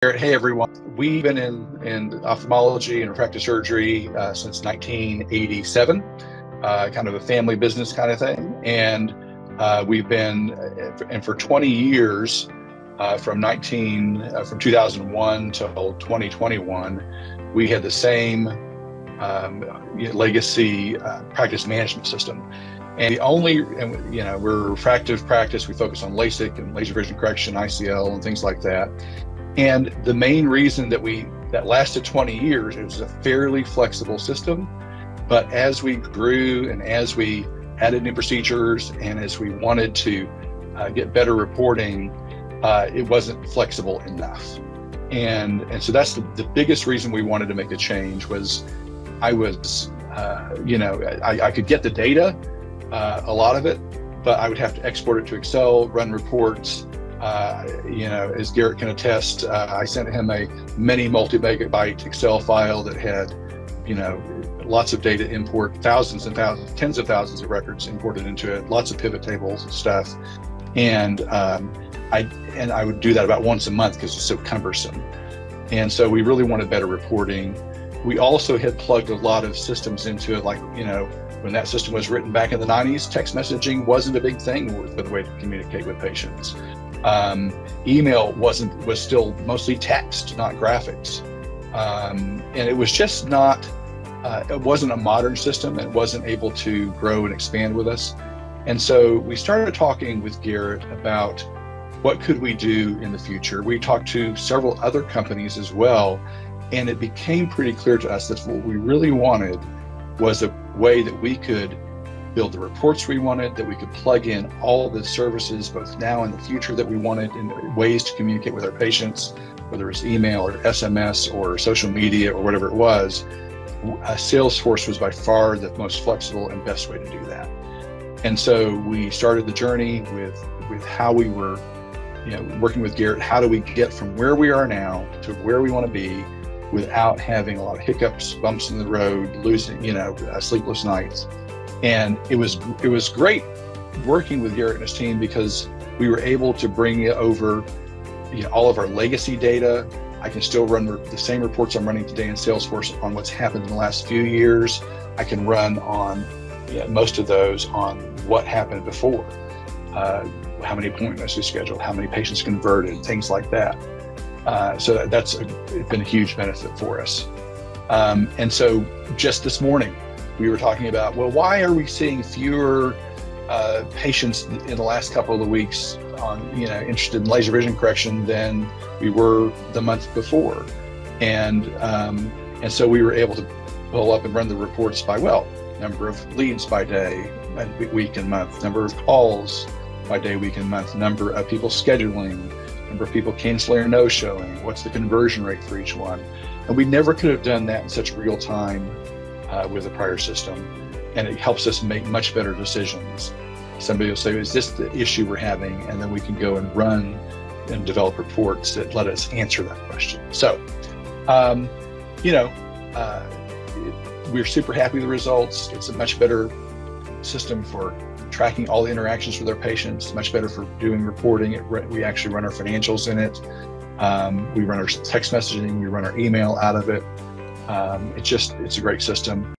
Hey everyone, we've been in ophthalmology and refractive surgery since 1987, kind of a family business kind of thing. And we've been, and for 20 years, from 2001 till 2021, we had the same legacy practice management system. And we're a refractive practice. We focus on Lasik and laser vision correction, ICL, and things like that. And the main reason that lasted 20 years, it was a fairly flexible system. But as we grew and as we added new procedures and as we wanted to get better reporting, it wasn't flexible enough. And so that's the biggest reason we wanted to make a change. Was I could get the data, a lot of it, but I would have to export it to Excel, run reports. As Garrett can attest, I sent him a many multi-megabyte Excel file that had, lots of data import, thousands and thousands, tens of thousands of records imported into it, lots of pivot tables and stuff. And I would do that about once a month because it's so cumbersome. And so we really wanted better reporting. We also had plugged a lot of systems into it, like, when that system was written back in the 90s, text messaging wasn't a big thing with the way to communicate with patients. Email was still mostly text, not graphics. And it was just not, it wasn't a modern system. It wasn't able to grow and expand with us. And so we started talking with Garrett about what could we do in the future. We talked to several other companies as well, and it became pretty clear to us that what we really wanted was a way that we could build the reports we wanted, that we could plug in all the services, both now and the future, that we wanted, in ways to communicate with our patients, whether it's email or SMS or social media or whatever it was. Salesforce was by far the most flexible and best way to do that. And so we started the journey with how we were, working with Garrett. How do we get from where we are now to where we want to be without having a lot of hiccups, bumps in the road, losing, sleepless nights. And it was great working with Garrett and his team, because we were able to bring over, all of our legacy data. I can still run the same reports I'm running today in Salesforce on what's happened in the last few years. I can run on most of those on what happened before, how many appointments we scheduled, how many patients converted, things like that. So that's been a huge benefit for us. And so just this morning, we were talking about, well, why are we seeing fewer patients in the last couple of weeks interested in laser vision correction than we were the month before? And so we were able to pull up and run the reports by, number of leads by day, week and month, number of calls by day, week and month, number of people scheduling, number of people canceling or no-showing, what's the conversion rate for each one. And we never could have done that in such real time with the prior system, and it helps us make much better decisions. Somebody will say, is this the issue we're having? And then we can go and run and develop reports that let us answer that question. So, we're super happy with the results. It's a much better system for tracking all the interactions with our patients, much better for doing reporting. We actually run our financials in it. We run our text messaging, we run our email out of it. It's a great system.